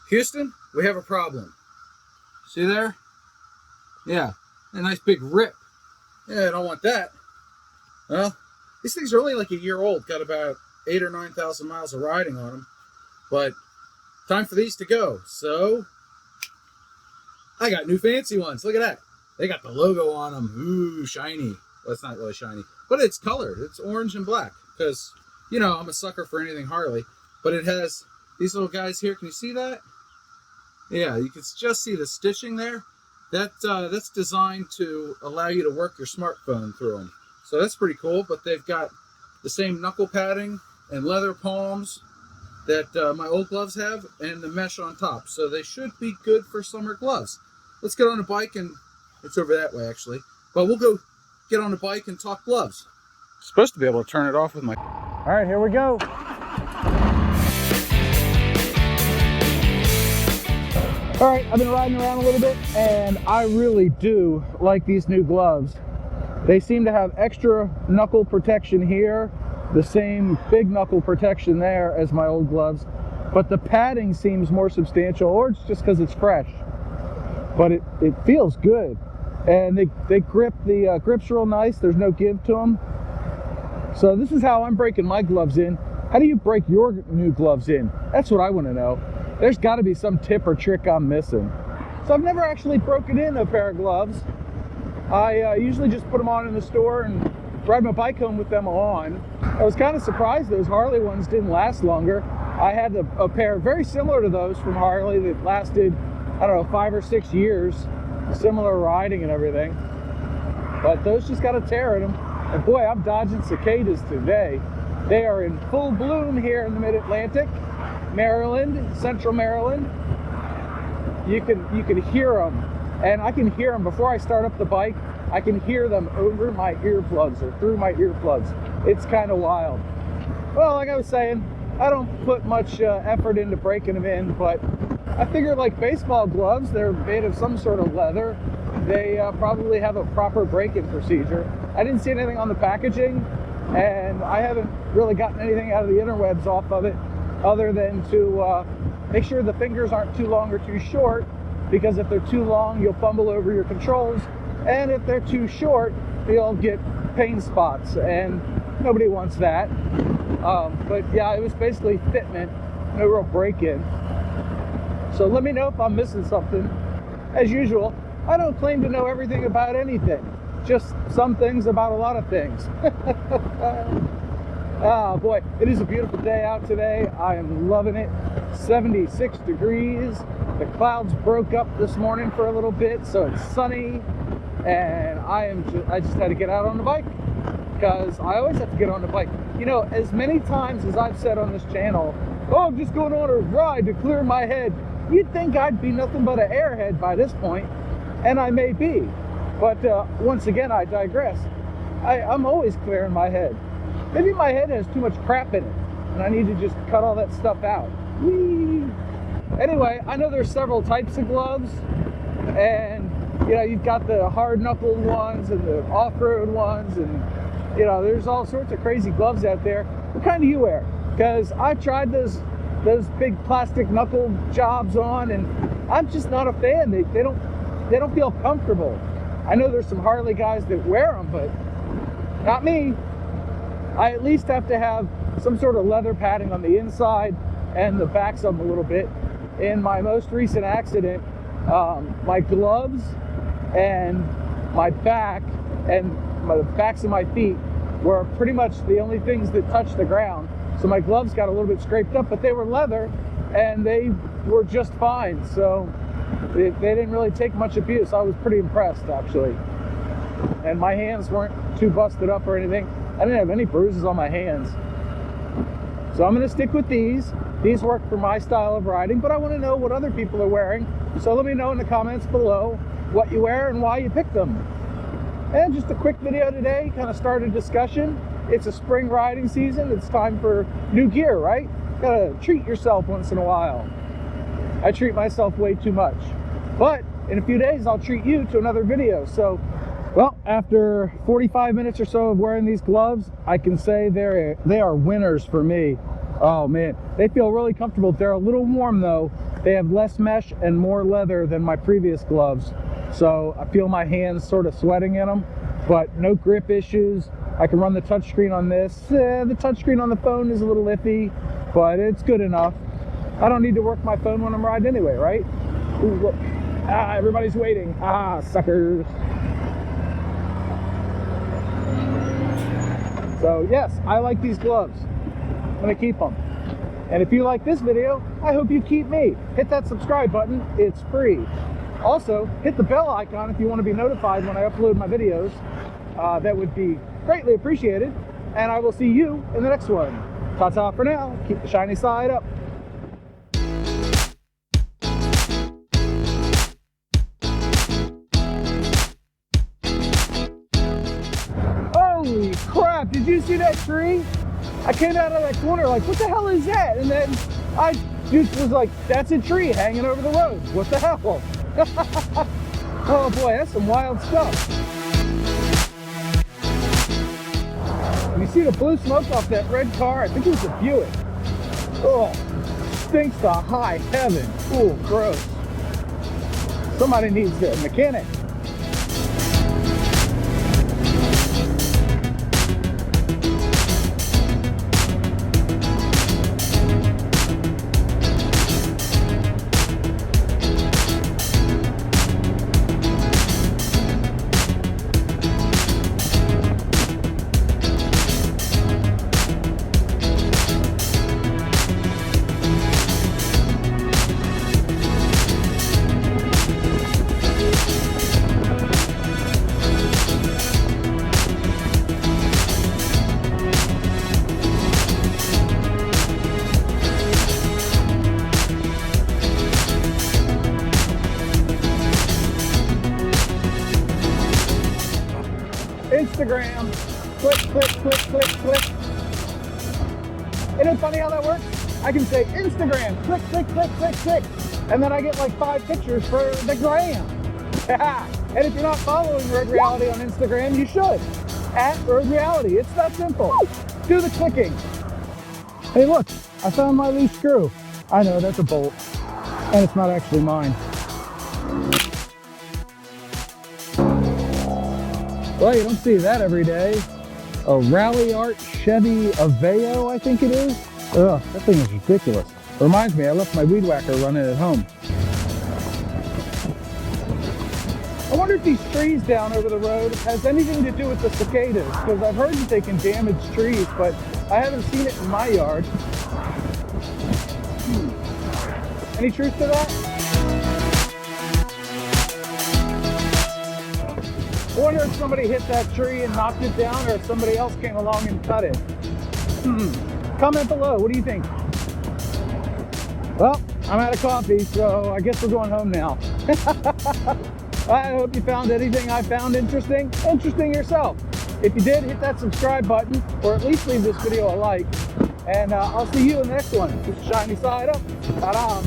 Houston, we have a problem. See there? Yeah, a nice big rip. Yeah, I don't want that. Well, these things are only like a year old, got about 8,000 or 9,000 miles of riding on them. But time for these to go. So I got new fancy ones. Look at that. They got the logo on them. Ooh, shiny. Well, it's not really shiny, but it's colored. It's orange and black because, you know, I'm a sucker for anything Harley. But it has these little guys here. Can you see that? Yeah, you can just see the stitching there. That's designed to allow you to work your smartphone through them. So that's pretty cool. But they've got the same knuckle padding and leather palms that my old gloves have, and the mesh on top. So they should be good for summer gloves. Let's get on a bike, and it's over that way actually. But we'll go get on a bike and talk gloves. Supposed to be able to turn it off with my... All right, here we go. All right, I've been riding around a little bit, and I really do like these new gloves. They seem to have extra knuckle protection here, the same big knuckle protection there as my old gloves, but the padding seems more substantial, or it's just because it's fresh. But it feels good, and they grip, the grip's real nice. There's no give to them. So this is how I'm breaking my gloves in. How do you break your new gloves in? That's what I want to know. There's got to be some tip or trick I'm missing. So I've never actually broken in a pair of gloves. I usually just put them on in the store and ride my bike home with them on. I was kind of surprised those Harley ones didn't last longer. I had a pair very similar to those from Harley that lasted, I don't know, 5 or 6 years. Similar riding and everything. But those just got a tear in them. And boy, I'm dodging cicadas today. They are in full bloom here in the Mid-Atlantic, Maryland, Central Maryland. You can hear them, and I can hear them before I start up the bike. I can hear them over my earplugs or through my earplugs. It's kind of wild. Well, like I was saying, I don't put much effort into breaking them in, but I figure like baseball gloves, they're made of some sort of leather. They probably have a proper break-in procedure. I didn't see anything on the packaging, and I haven't really gotten anything out of the interwebs off of it other than to make sure the fingers aren't too long or too short, because if they're too long, you'll fumble over your controls, and if they're too short, you'll get pain spots, and nobody wants that. But yeah, it was basically fitment, no real break-in. So let me know if I'm missing something. As usual, I don't claim to know everything about anything, just some things about a lot of things. Oh boy, it is a beautiful day out today. I am loving it. 76 degrees. The clouds broke up this morning for a little bit, so it's sunny. And I just had to get out on the bike, because I always have to get on the bike. You know, as many times as I've said on this channel, oh, I'm just going on a ride to clear my head. You'd think I'd be nothing but an airhead by this point, and I may be. But once again, I digress. I'm always clearing my head. Maybe my head has too much crap in it, and I need to just cut all that stuff out. Whee! Anyway, I know there's several types of gloves, and you know, you've got the hard-knuckled ones and the off-road ones, and you know, there's all sorts of crazy gloves out there. What kind do you wear? Because I've tried those big plastic knuckle jobs on, and I'm just not a fan. They don't feel comfortable. I know there's some Harley guys that wear them, but not me. I at least have to have some sort of leather padding on the inside and the backs of them a little bit. In my most recent accident, my gloves and my back and the backs of my feet were pretty much the only things that touched the ground. So my gloves got a little bit scraped up, but they were leather and they were just fine. So they didn't really take much abuse. I was pretty impressed, actually. And my hands weren't too busted up or anything. I didn't have any bruises on my hands. So I'm gonna stick with these. These work for my style of riding, but I wanna know what other people are wearing. So let me know in the comments below what you wear and why you picked them. And just a quick video today, kind of start a discussion. It's a spring riding season. It's time for new gear, right? Gotta treat yourself once in a while. I treat myself way too much. But in a few days, I'll treat you to another video. So, well, after 45 minutes or so of wearing these gloves, I can say they are winners for me. Oh man, they feel really comfortable. They're a little warm though, They have less mesh and more leather than my previous gloves, so I feel my hands sort of sweating in them, but no grip issues. I can run the touchscreen on this. The touchscreen on the phone is a little iffy, but it's good enough. I don't need to work my phone when I'm riding anyway, right? Ooh, look. Ah, everybody's waiting. Ah, suckers. So yes, I like these gloves. I'm gonna keep them. And if you like this video, I hope you keep me. Hit that subscribe button, it's free. Also, hit the bell icon if you want to be notified when I upload my videos. That would be greatly appreciated. And I will see you in the next one. Ta-ta for now. Keep the shiny side up. Holy crap, did you see that tree? I came out of that corner like, what the hell is that? And then I just was like, that's a tree hanging over the road. What the hell? Oh boy, that's some wild stuff. You see the blue smoke off that red car? I think it was a Buick. Oh, stinks to high heaven. Oh, gross. Somebody needs a mechanic. Instagram, click, click, click, click, click. Isn't it funny how that works? I can say Instagram, click, click, click, click, click, and then I get like 5 pictures for the gram. And if you're not following Road Reality on Instagram, you should. @Road Reality, it's that simple. Do the clicking. Hey look, I found my loose screw. I know, that's a bolt, and it's not actually mine. Well, you don't see that every day. A Rally Art Chevy Aveo, I think it is. Ugh, that thing is ridiculous. Reminds me, I left my weed whacker running at home. I wonder if these trees down over the road has anything to do with the cicadas, because I've heard that they can damage trees, but I haven't seen it in my yard. Any truth to that? I wonder if somebody hit that tree and knocked it down, or if somebody else came along and cut it. Comment below, what do you think? Well, I'm out of coffee, so I guess we're going home now. I hope you found anything I found interesting yourself. If you did, hit that subscribe button, or at least leave this video a like. And I'll see you in the next one. Keep the shiny side up. Ta-da!